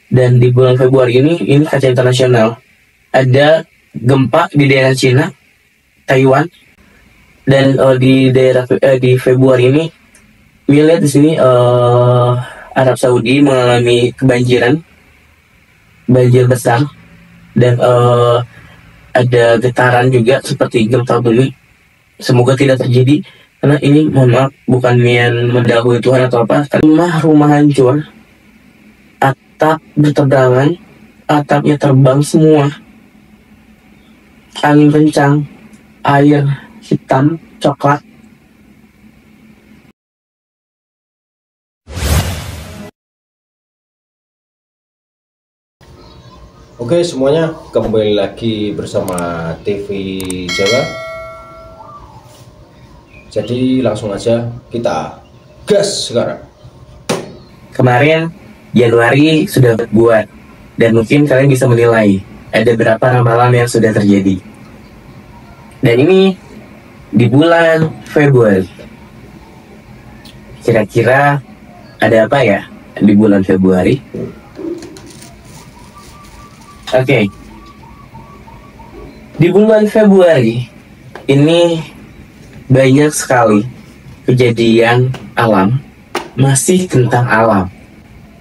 Dan di bulan Februari ini kaca internasional. Ada gempa di daerah Cina, Taiwan, dan di Februari ini, lihat di sini Arab Saudi mengalami banjir besar, dan ada getaran juga seperti gempa bumi. Semoga tidak terjadi, karena ini mohon maaf bukan niat mendahului Tuhan atau apa. Rumah hancur, atap berterbangan, atapnya terbang semua, angin kencang, air hitam coklat. Oke semuanya, kembali lagi bersama TV Jawa. Jadi langsung aja kita gas sekarang. Kemarin Januari sudah buat, dan mungkin kalian bisa menilai ada berapa ramalan yang sudah terjadi. Dan ini di bulan Februari. Kira-kira ada apa ya di bulan Februari? Oke. Di bulan Februari ini banyak sekali kejadian alam, masih tentang alam.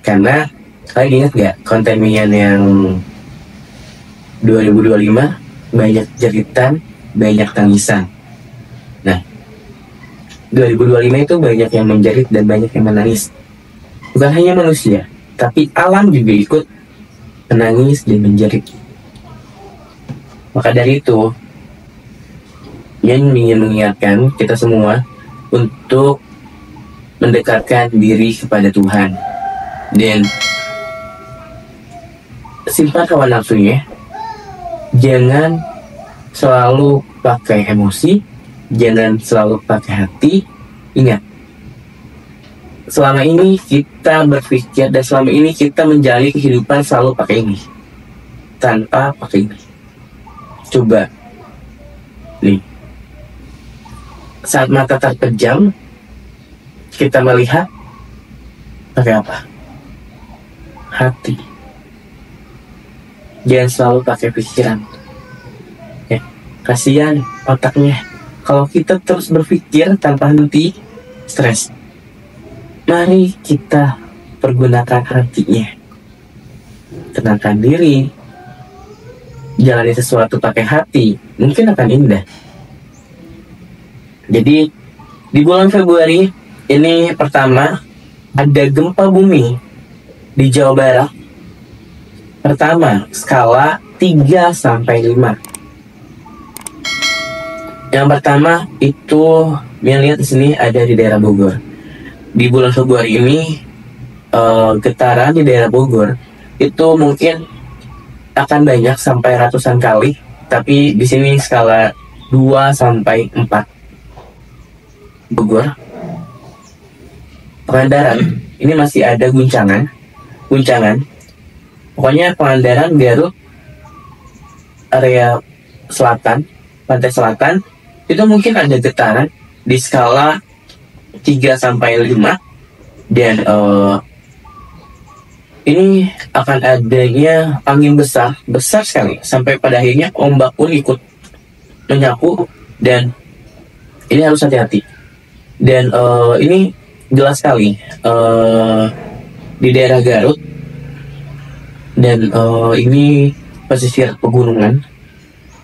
Karena kalian ingat gak konten Mian yang 2025? Banyak jeritan, banyak tangisan. Nah, 2025 itu banyak yang menjerit dan banyak yang menangis. Bukan hanya manusia, tapi alam juga ikut menangis dan menjerit. Maka dari itu, yang ingin mengingatkan kita semua untuk mendekatkan diri kepada Tuhan dan simpan hawa nafsunya. Jangan selalu pakai emosi, jangan selalu pakai hati. Ingat, selama ini kita berpikir dan selama ini kita menjalani kehidupan selalu pakai ini, tanpa pakai ini. Coba nih, saat mata terpejam, kita melihat pakai apa? Hati. Jangan selalu pakai pikiran. Ya, kasihan otaknya kalau kita terus berpikir tanpa henti, stres. Mari kita pergunakan hatinya. Tenangkan diri. Jalani sesuatu pakai hati, mungkin akan indah. Jadi di bulan Februari ini pertama ada gempa bumi di Jawa Barat. Pertama, skala 3 sampai 5. Yang pertama itu yang lihat di sini ada di daerah Bogor. Di bulan Februari ini getaran di daerah Bogor itu mungkin akan banyak sampai ratusan kali, tapi di sini skala 2 sampai 4. Bogor, Pangandaran ini masih ada guncangan. Pokoknya Pangandaran, Garut, area selatan, pantai selatan itu mungkin ada getaran di skala 3 sampai 5. Dan ini akan adanya angin besar sekali, sampai pada akhirnya ombak pun ikut menyapu, dan ini harus hati-hati. Dan ini jelas sekali di daerah Garut, dan ini pesisir pegunungan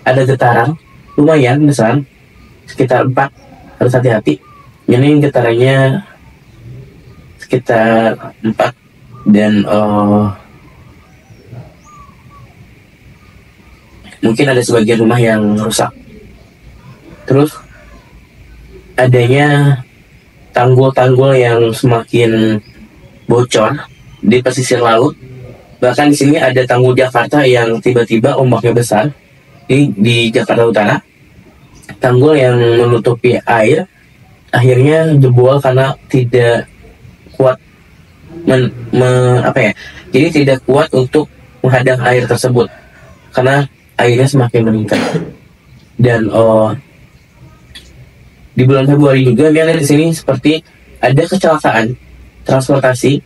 ada getaran lumayan besar, sekitar 4. Harus hati-hati. Ini getarannya sekitar 4, dan mungkin ada sebagian rumah yang rusak. Terus adanya tanggul-tanggul yang semakin bocor di pesisir laut. Bahkan di sini ada tanggul Jakarta yang tiba-tiba ombaknya besar di Jakarta Utara. Tanggul yang menutupi air akhirnya jebol karena tidak kuat jadi tidak kuat untuk menghadang air tersebut, karena airnya semakin meningkat. Dan di bulan Februari juga lihat di sini seperti ada kecelakaan transportasi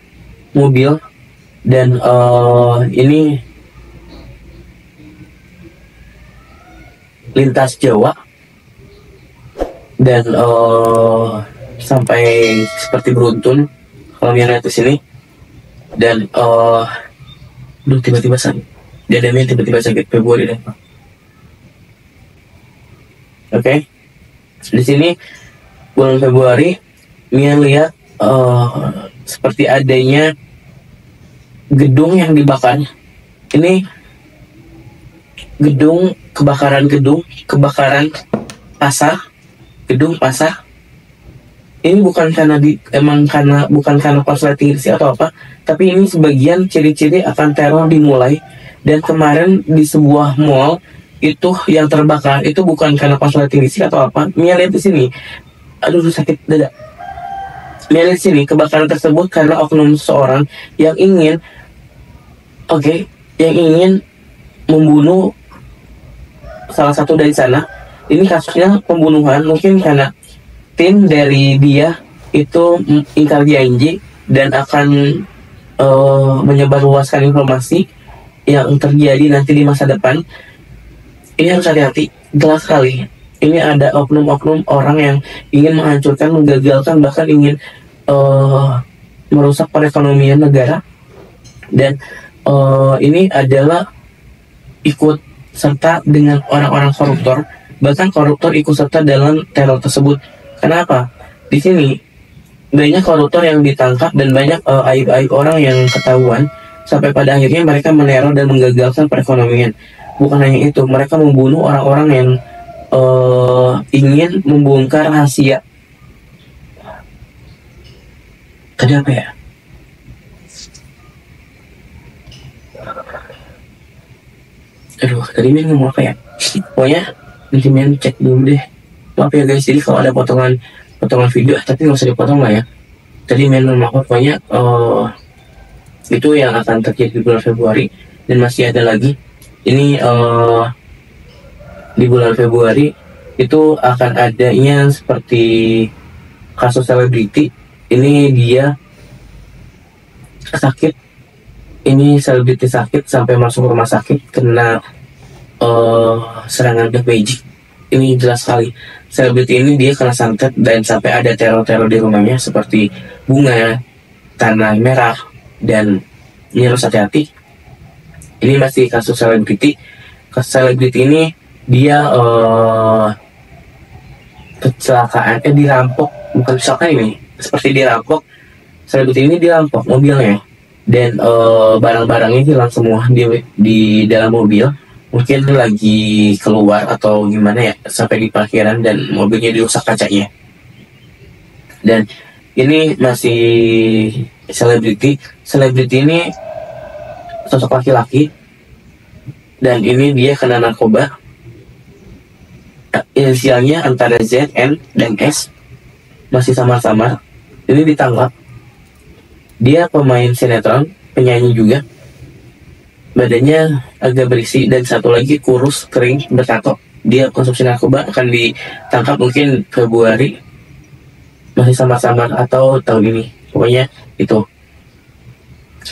mobil Dan ini lintas Jawa dan sampai seperti beruntun kalau lihat di sini. Dan tiba-tiba sakit, dadanya tiba-tiba sakit Februari deh. Oke. Di sini bulan Februari Mia lihat seperti adanya gedung yang dibakar. Ini kebakaran pasar, gedung pasar. Ini bukan karena bukan karena korsleting atau apa, tapi ini sebagian ciri-ciri akan teror dimulai. Dan kemarin di sebuah mall itu yang terbakar itu bukan karena korsleting atau apa. Mia lihat di sini, aduh sakit dada. Mia lihat di sini kebakaran tersebut karena oknum seorang yang ingin membunuh salah satu dari sana. Ini kasusnya pembunuhan, mungkin karena tim dari dia itu ingkar janji dan akan menyebarluaskan informasi yang terjadi nanti di masa depan. Ini harus hati-hati, jelas sekali. Ini ada oknum-oknum orang yang ingin menghancurkan, menggagalkan, bahkan ingin merusak perekonomian negara. Dan ini adalah ikut serta dengan orang-orang koruptor, bahkan koruptor ikut serta dalam teror tersebut. Kenapa? Di sini banyak koruptor yang ditangkap dan banyak aib-aib orang yang ketahuan, sampai pada akhirnya mereka meneror dan menggagalkan perekonomian. Bukan hanya itu, mereka membunuh orang-orang yang ingin membongkar rahasia. Tadi apa ya? Aduh, tadi Min ngomong apa ya? Pokoknya nanti Min cek dulu deh. Maaf ya guys, jadi kalau ada potongan video, tapi nggak usah dipotong lah ya. Tadi Min ngomong pokoknya itu yang akan terjadi di bulan Februari. Dan masih ada lagi. Ini di bulan Februari itu akan adanya seperti kasus selebriti. Ini dia sakit. Ini selebriti sakit sampai masuk rumah sakit kena serangan black magic. Ini jelas sekali. Selebriti ini dia kena santet dan sampai ada teror-teror di rumahnya seperti bunga, tanah merah, dan ini harus hati-hati. Ini masih kasus selebriti. Kasus selebriti ini dia kecelakaan, dirampok, bukan kecelakaan ini, seperti dirampok. Selebriti ini dirampok mobilnya dan barang-barangnya hilang semua di dalam mobil. Mungkin lagi keluar atau gimana ya, sampai di parkiran dan mobilnya dirusak kacanya. Dan ini masih selebriti. Selebriti ini sosok laki-laki dan ini dia kena narkoba. Inisialnya antara Z, N, dan S, masih samar-samar. Ini ditangkap. Dia pemain sinetron, penyanyi juga. Badannya agak berisi dan satu lagi kurus, kering, bertato. Dia konsumsi narkoba, akan ditangkap mungkin Februari, masih samar-samar atau tahun ini. Pokoknya itu.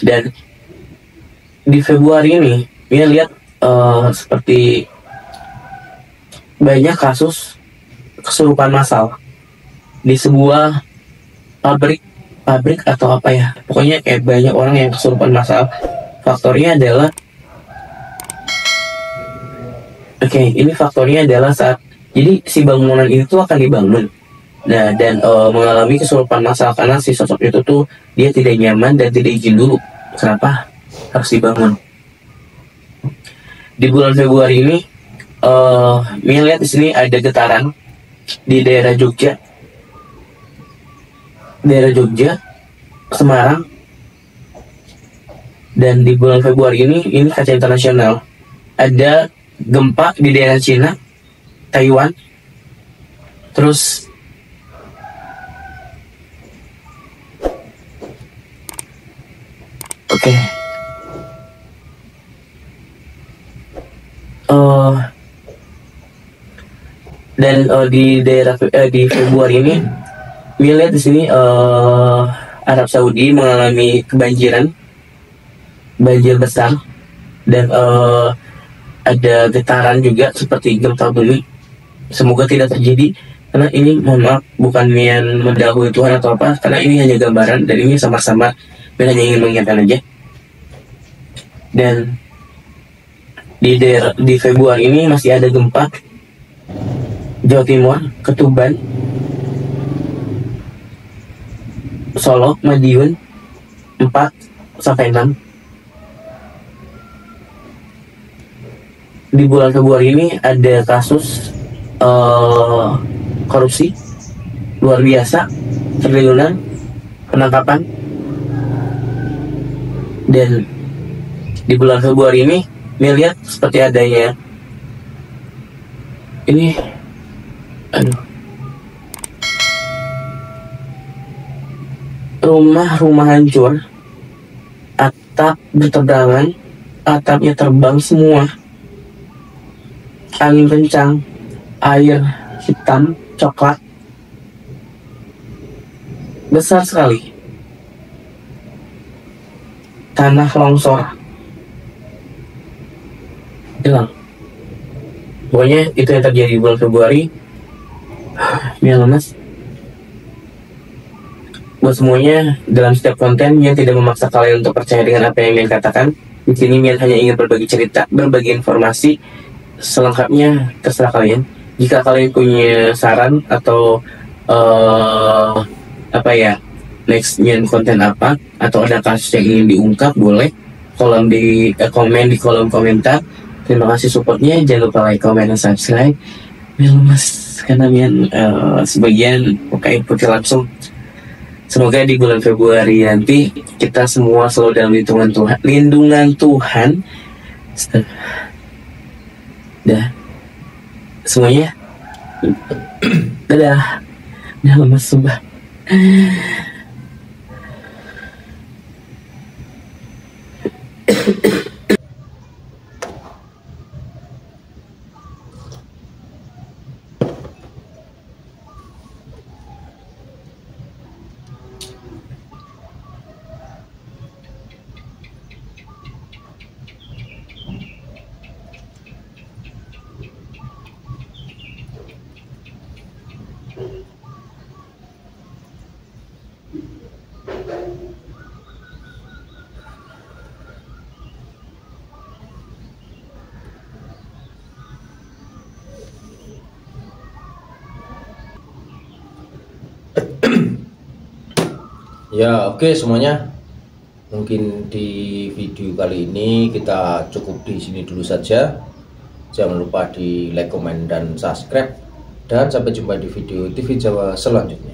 Dan di Februari ini dia lihat seperti banyak kasus kesurupan massal di sebuah pabrik atau apa ya, pokoknya kayak banyak orang yang kesurupan massal. Faktornya adalah ini faktornya adalah saat jadi si bangunan itu tuh akan dibangun, nah dan mengalami kesurupan massal karena si sosok itu tuh dia tidak nyaman dan tidak izin dulu kenapa harus dibangun. Di bulan Februari ini Mia lihat di sini ada getaran di daerah Jogja, Semarang. Dan di bulan Februari ini kaca internasional, ada gempa di daerah Cina, Taiwan, terus dan di daerah di Februari ini melihat di sini Arab Saudi mengalami kebanjiran banjir besar dan ada getaran juga seperti gempa bumi. Semoga tidak terjadi, karena ini mohon maaf bukan niat mendahului Tuhan atau apa, karena ini hanya gambaran dan ini sama-sama hanya ingin mengingatkan aja. Dan di Februari ini masih ada gempa Jawa Timur, Ketuban, Solo, Madiun 4-6. Di bulan Februari ini ada kasus korupsi luar biasa, triliunan penangkapan. Dan di bulan Februari ini lihat seperti adanya ini, rumah hancur, atap berterbangan, atapnya terbang semua, angin kencang, air hitam coklat besar sekali, tanah longsor hilang. Pokoknya itu yang terjadi di bulan Februari. Ya lemas. Buat semuanya, dalam setiap konten yang tidak memaksa kalian untuk percaya dengan apa yang Mian katakan. Di sini Mian hanya ingin berbagi cerita, berbagi informasi. Selengkapnya terserah kalian. Jika kalian punya saran atau next Mian konten apa, atau ada kasus yang ingin diungkap, boleh komen di kolom komentar. Terima kasih supportnya. Jangan lupa like, comment, dan subscribe. Mian lemas karena Mian sebagian pakai putih langsung. Semoga di bulan Februari nanti kita semua selalu dalam lindungan Tuhan. Dah. Semuanya. Dadah. Dah lemas sumpah. Ya, oke semuanya. Mungkin di video kali ini kita cukup di sini dulu saja. Jangan lupa di like, komen, dan subscribe. Dan sampai jumpa di video TV Jawa selanjutnya.